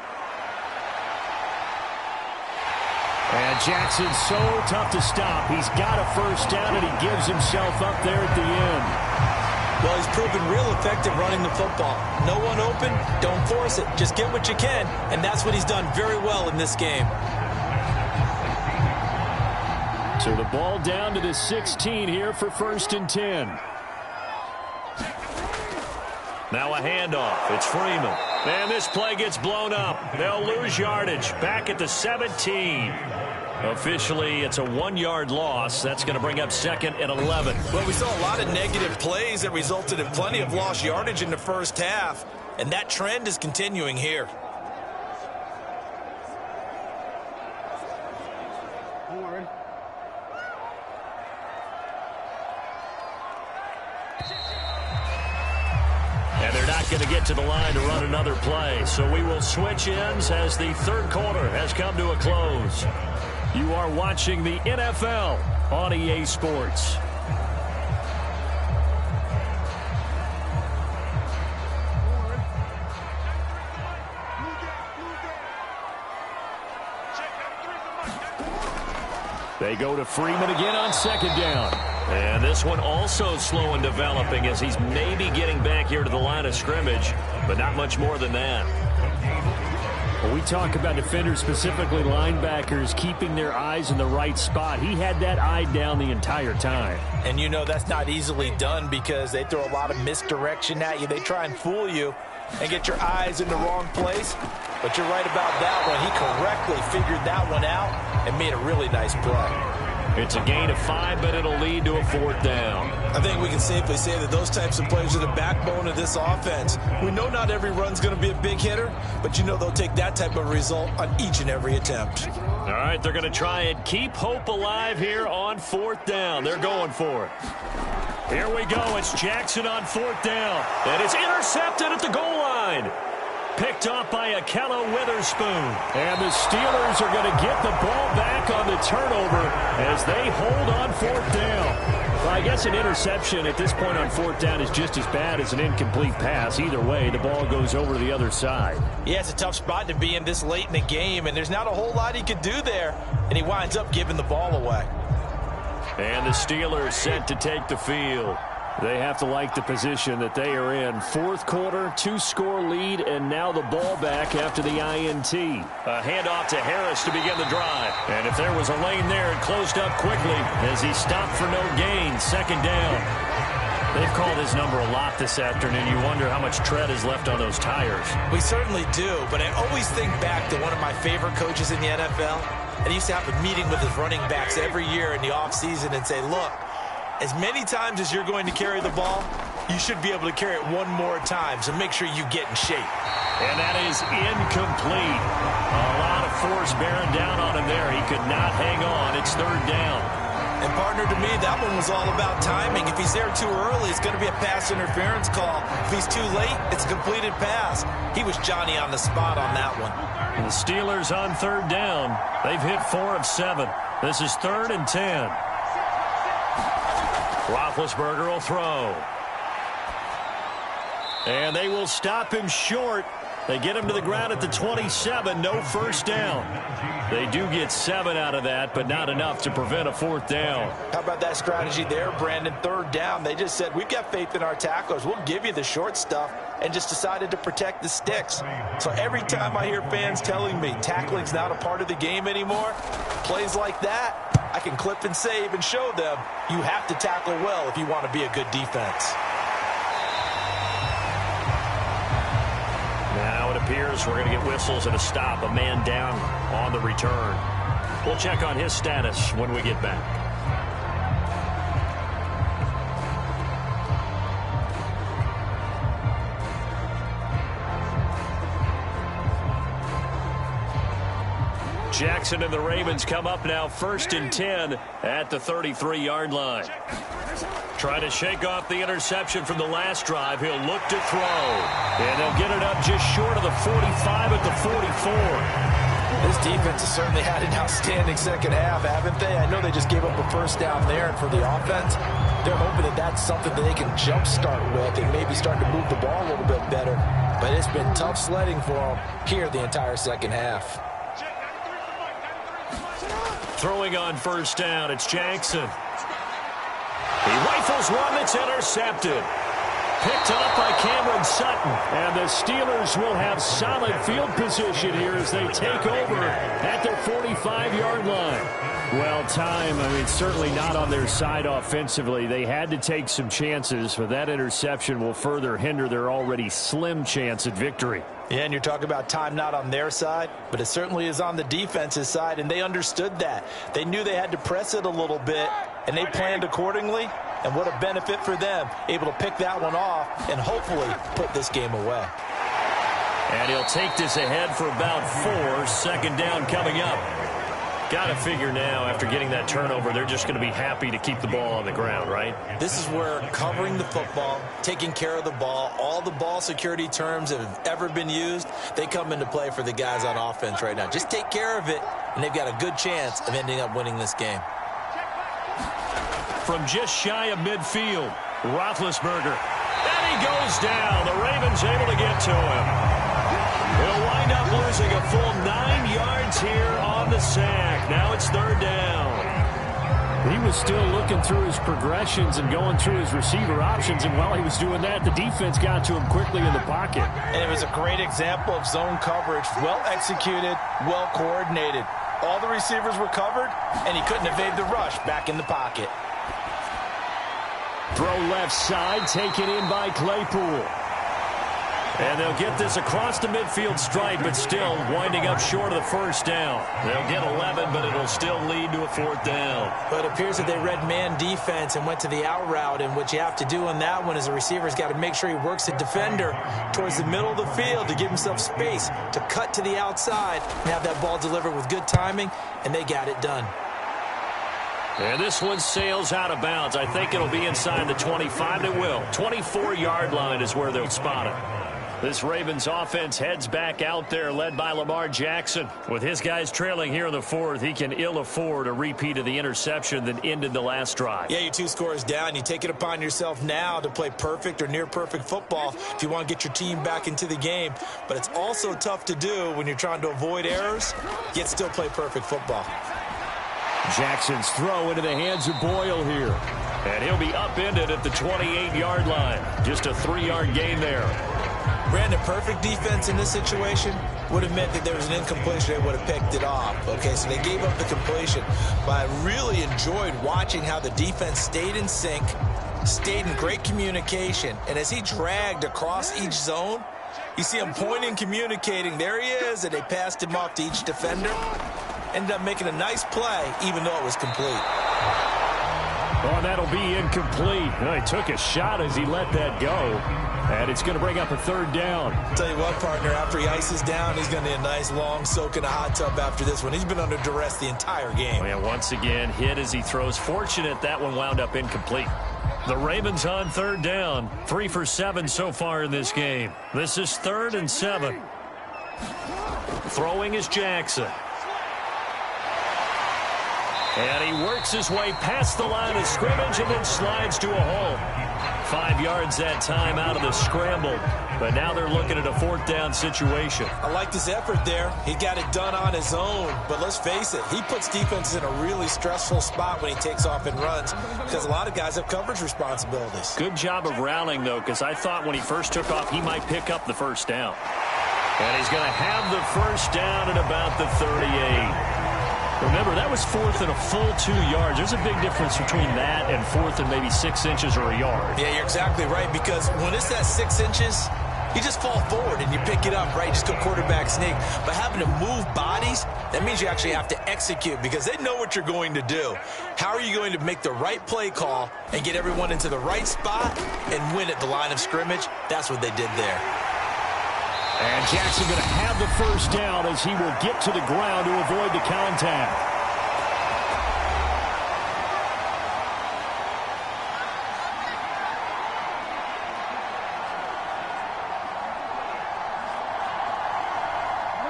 Speaker 3: And Jackson's so tough to stop. He's got a 1st down, and he gives himself up there at the end.
Speaker 2: Well, he's proven real effective running the football. No one open, don't force it. Just get what you can, and that's what he's done very well in this game.
Speaker 3: So the ball down to the 16 here for 1st and 10.
Speaker 1: Now a handoff. It's Freeman. And this play gets blown up. They'll lose yardage. Back at the 17. Officially, it's a 1-yard loss. That's going to bring up 2nd and 11.
Speaker 2: Well, we saw a lot of negative plays that resulted in plenty of lost yardage in the first half, and that trend is continuing here.
Speaker 1: And they're not going to get to the line to run another play. So we will switch ends as the third quarter has come to a close. You are watching the NFL on EA Sports.
Speaker 3: They go to Freeman again on second down.
Speaker 1: And this one also slow in developing as he's maybe getting back here to the line of scrimmage, but not much more than that.
Speaker 3: When we talk about defenders, specifically linebackers, keeping their eyes in the right spot, he had that eye down the entire time.
Speaker 2: And you know that's not easily done because they throw a lot of misdirection at you. They try and fool you and get your eyes in the wrong place. But you're right about that one. He correctly figured that one out and made a really nice play.
Speaker 1: It's a gain of 5, but it'll lead to a 4th down.
Speaker 2: I think we can safely say that those types of players are the backbone of this offense. We know not every run's going to be a big hitter, but you know they'll take that type of result on each and every attempt.
Speaker 1: All right, they're going to try and keep hope alive here on 4th down. They're going for it. Here we go. It's Jackson on 4th down. And it's intercepted at the goal line. Picked off by Akella Witherspoon.
Speaker 3: And the Steelers are going to get the ball back on the turnover as they hold on 4th down. Well, I guess an interception at this point on 4th down is just as bad as an incomplete pass. Either way, the ball goes over to the other side.
Speaker 2: Yeah, it's a tough spot to be in this late in the game, and there's not a whole lot he could do there. And he winds up giving the ball away.
Speaker 1: And the Steelers set to take the field.
Speaker 3: They have to like the position that they are in. 4th quarter, 2-score lead, and now the ball back after the INT.
Speaker 1: A handoff to Harris to begin the drive. And if there was a lane there, it closed up quickly as he stopped for no gain. 2nd down. They've called his number a lot this afternoon. You wonder how much tread is left on those tires.
Speaker 2: We certainly do, but I always think back to one of my favorite coaches in the NFL. And he used to have a meeting with his running backs every year in the offseason and say, look, as many times as you're going to carry the ball, you should be able to carry it one more time, so make sure you get in shape.
Speaker 1: And that is incomplete. A lot of force bearing down on him there. He could not hang on. It's 3rd down.
Speaker 2: And, partner, to me, that one was all about timing. If he's there too early, it's going to be a pass interference call. If he's too late, it's a completed pass. He was Johnny on the spot on that one.
Speaker 1: And the Steelers on 3rd down. They've hit 4 of 7. This is 3rd and 10. Roethlisberger will throw. And they will stop him short. They get him to the ground at the 27. No 1st down. They do get 7 out of that, but not enough to prevent a 4th down.
Speaker 2: How about that strategy there, Brandon? 3rd down. They just said, we've got faith in our tacklers. We'll give you the short stuff, and just decided to protect the sticks. So every time I hear fans telling me tackling's not a part of the game anymore, plays like that, I can clip and save and show them you have to tackle well if you want to be a good defense.
Speaker 1: Now it appears we're going to get whistles and a stop. A man down on the return. We'll check on his status when we get back. Jackson and the Ravens come up now 1st and 10 at the 33-yard line. Trying to shake off the interception from the last drive. He'll look to throw. And they'll get it up just short of the 45 at the 44.
Speaker 2: This defense has certainly had an outstanding second half, haven't they? I know they just gave up a 1st down there, and for the offense, they're hoping that that's something that they can jumpstart with and maybe start to move the ball a little bit better. But it's been tough sledding for them here the entire second half.
Speaker 1: Throwing on 1st down, it's Jackson. He rifles one that's intercepted. Picked up by Cameron Sutton.
Speaker 3: And the Steelers will have solid field position here as they take over at their 45-yard line. Well, time, certainly not on their side offensively. They had to take some chances, but that interception will further hinder their already slim chance at victory.
Speaker 2: Yeah, and you're talking about time not on their side, but it certainly is on the defense's side, and they understood that. They knew they had to press it a little bit, and they planned accordingly, and what a benefit for them, able to pick that one off and hopefully put this game away.
Speaker 1: And he'll take this ahead for about 4. 2nd down coming up. Got to figure now, after getting that turnover, they're just going to be happy to keep the ball on the ground, right?
Speaker 2: This is where covering the football, taking care of the ball, all the ball security terms that have ever been used, they come into play for the guys on offense right now. Just take care of it, and they've got a good chance of ending up winning this game.
Speaker 1: From just shy of midfield, Roethlisberger. And he goes down. The Ravens able to get to him. He'll wind up losing a full 9 yards here on the sack. Now it's 3rd down.
Speaker 3: He was still looking through his progressions and going through his receiver options, and while he was doing that, the defense got to him quickly in the pocket.
Speaker 2: And it was a great example of zone coverage. Well executed, well coordinated. All the receivers were covered, and he couldn't evade the rush back in the pocket.
Speaker 3: Throw left side, taken in by Claypool. And they'll get this across the midfield stripe, but still winding up short of the first down.
Speaker 1: They'll get 11, but it'll still lead to a fourth down.
Speaker 2: But it appears that they read man defense and went to the out route, and what you have to do on that one is the receiver's got to make sure he works the defender towards the middle of the field to give himself space to cut to the outside and have that ball delivered with good timing, and they got it done.
Speaker 1: And this one sails out of bounds. I think it'll be inside the 25. It will. 24-yard line is where they'll spot it. This Ravens offense heads back out there, led by Lamar Jackson. With his guys trailing here in the fourth, he can ill afford a repeat of the interception that ended the last drive.
Speaker 2: Yeah, your 2 scores down. You take it upon yourself now to play perfect or near-perfect football if you want to get your team back into the game. But it's also tough to do when you're trying to avoid errors, yet still play perfect football.
Speaker 3: Jackson's throw into the hands of Boyle here.
Speaker 1: And he'll be upended at the 28-yard line. Just a 3-yard gain there.
Speaker 2: Brandon, perfect defense in this situation would have meant that there was an incompletion. They would have picked it off. Okay, so they gave up the completion. But I really enjoyed watching how the defense stayed in sync, stayed in great communication. And as he dragged across each zone, you see him pointing, communicating. There he is, and they passed him off to each defender. Ended up making a nice play, even though it was complete.
Speaker 3: Oh, that'll be incomplete. He took a shot as he let that go. And it's going to bring up a third down.
Speaker 2: I'll tell you what, partner, after he ices down, he's going to need a nice long soak in a hot tub after this one. He's been under duress the entire game.
Speaker 1: Oh, yeah, once again, hit as he throws. Fortunate that one wound up incomplete. The Ravens on third down. 3 for 7 so far in this game. This is 3rd and 7. Throwing is Jackson. And he works his way past the line of scrimmage and then slides to a hole. 5 yards that time out of the scramble. But now they're looking at a 4th down situation.
Speaker 2: I liked his effort there. He got it done on his own. But let's face it, he puts defenses in a really stressful spot when he takes off and runs because a lot of guys have coverage responsibilities.
Speaker 1: Good job of rallying, though, because I thought when he first took off, he might pick up the first down. And he's going to have the first down at about the 38. Remember, that was 4th and a full 2 yards. There's a big difference between that and 4th and maybe 6 inches or a yard.
Speaker 2: Yeah, you're exactly right, because when it's that 6 inches, you just fall forward and you pick it up, right? You just go quarterback sneak. But having to move bodies, that means you actually have to execute because they know what you're going to do. How are you going to make the right play call and get everyone into the right spot and win at the line of scrimmage? That's what they did there.
Speaker 3: And Jackson going to have the first down as he will get to the ground to avoid the contact.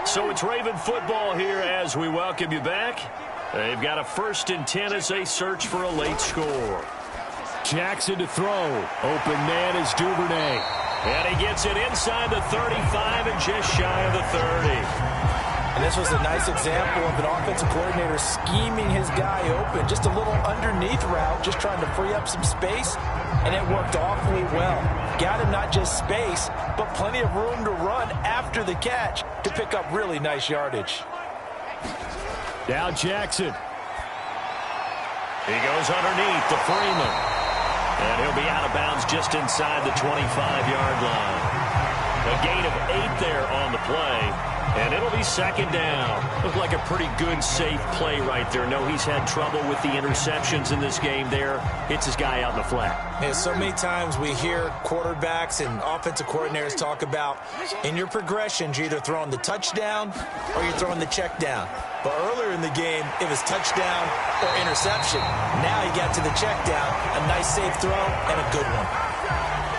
Speaker 1: So it's Raven football here as we welcome you back. They've got a 1st and 10 as they search for a late score.
Speaker 3: Jackson to throw. Open man is Duvernay.
Speaker 1: And he gets it inside the 35 and just shy of the 30.
Speaker 2: And this was a nice example of an offensive coordinator scheming his guy open. Just a little underneath route, just trying to free up some space, and it worked awfully well. Got him not just space, but plenty of room to run after the catch to pick up really nice yardage.
Speaker 3: Now Jackson.
Speaker 1: He goes underneath to Freeman. And he'll be out of bounds just inside the 25-yard line. A gain of 8 there on the play. And it'll be 2nd down. Looked like a pretty good, safe play right there. No, he's had trouble with the interceptions in this game there. Hits his guy out in the flat.
Speaker 2: Yeah, so many times we hear quarterbacks and offensive coordinators talk about in your progressions, you're either throwing the touchdown or you're throwing the check down. But earlier in the game, it was touchdown or interception. Now you got to the check down, a nice safe throw, and a good one.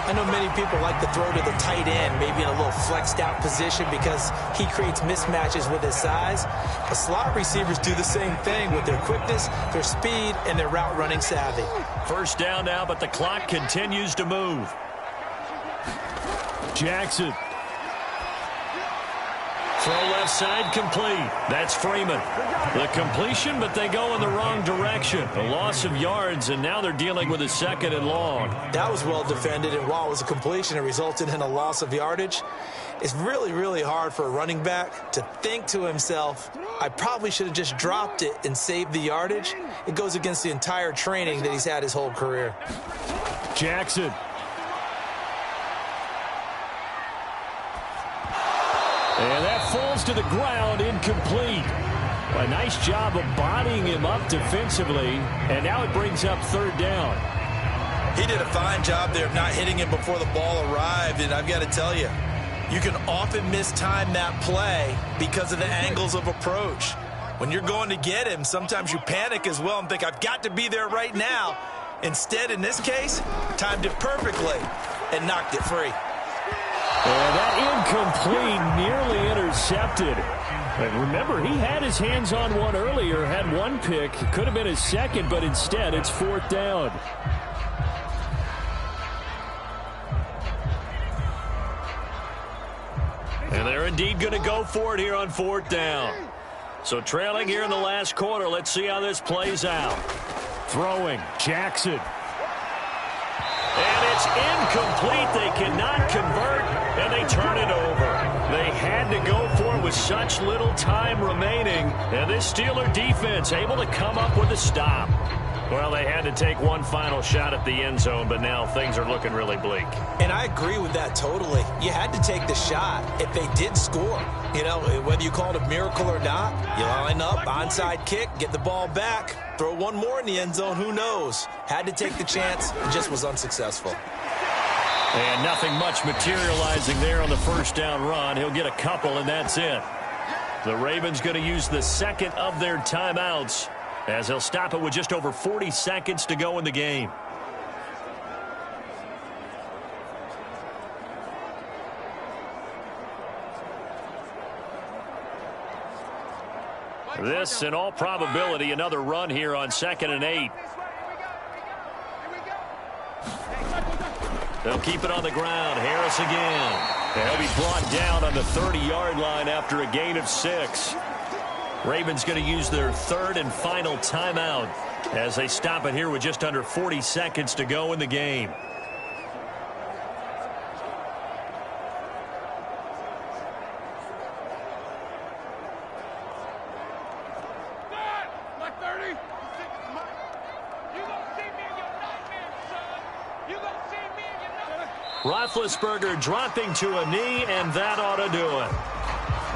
Speaker 2: I know many people like to throw to the tight end, maybe in a little flexed out position because he creates mismatches with his size. But slot receivers do the same thing with their quickness, their speed, and their route running savvy.
Speaker 1: 1st down now, but the clock continues to move.
Speaker 3: Jackson.
Speaker 1: Throw left side complete. That's Freeman. The completion, but they go in the wrong direction. A loss of yards, and now they're dealing with a 2nd and long.
Speaker 2: That was well defended, and while it was a completion, it resulted in a loss of yardage. It's really, really hard for a running back to think to himself, I probably should have just dropped it and saved the yardage. It goes against the entire training that he's had his whole career.
Speaker 3: Jackson. And that falls to the ground, incomplete. A nice job of bodying him up defensively, and now it brings up 3rd down.
Speaker 2: He did a fine job there of not hitting him before the ball arrived, and I've got to tell you, you can often mistime that play because of the angles of approach. When you're going to get him, sometimes you panic as well and think, I've got to be there right now. Instead, in this case, timed it perfectly and knocked it free.
Speaker 3: And that incomplete, nearly intercepted. And remember, he had his hands on one earlier, had one pick. Could have been his 2nd, but instead it's 4th down.
Speaker 1: And they're indeed going to go for it here on 4th down. So trailing here in the last quarter, let's see how this plays out.
Speaker 3: Throwing, Jackson.
Speaker 1: And it's incomplete. They cannot convert, and they turn it over. They had to go for it with such little time remaining, and this Steeler defense able to come up with a stop. Well, they had to take one final shot at the end zone, but now things are looking really bleak.
Speaker 2: And I agree with that totally. You had to take the shot if they did score. You know, whether you call it a miracle or not, you line up, onside kick, get the ball back, throw one more in the end zone, who knows? Had to take the chance, just was unsuccessful.
Speaker 1: And nothing much materializing there on the 1st down run. He'll get a couple, and that's it. The Ravens going to use the 2nd of their timeouts, as they'll stop it with just over 40 seconds to go in the game. This, in all probability, another run here on 2nd and 8. They'll keep it on the ground. Harris again. And he'll be brought down on the 30-yard line after a gain of 6. Ravens going to use their 3rd and final timeout as they stop it here with just under 40 seconds to go in the game. Roethlisberger dropping to a knee, and that ought to do it.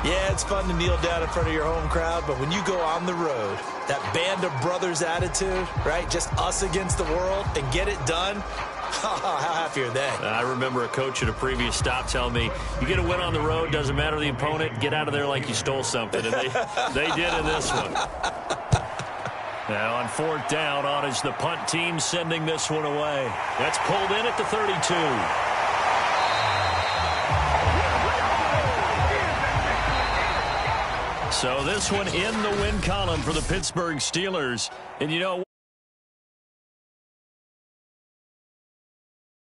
Speaker 2: Yeah, it's fun to kneel down in front of your home crowd, but when you go on the road, that band of brothers attitude, right, just us against the world, and get it done, how happy are they?
Speaker 1: I remember a coach at a previous stop telling me, you get a win on the road, doesn't matter the opponent, get out of there like you stole something, and they did in this one. Now on 4th down, on is the punt team sending this one away. That's pulled in at the 32. So this one in the win column for the Pittsburgh Steelers. And, you know,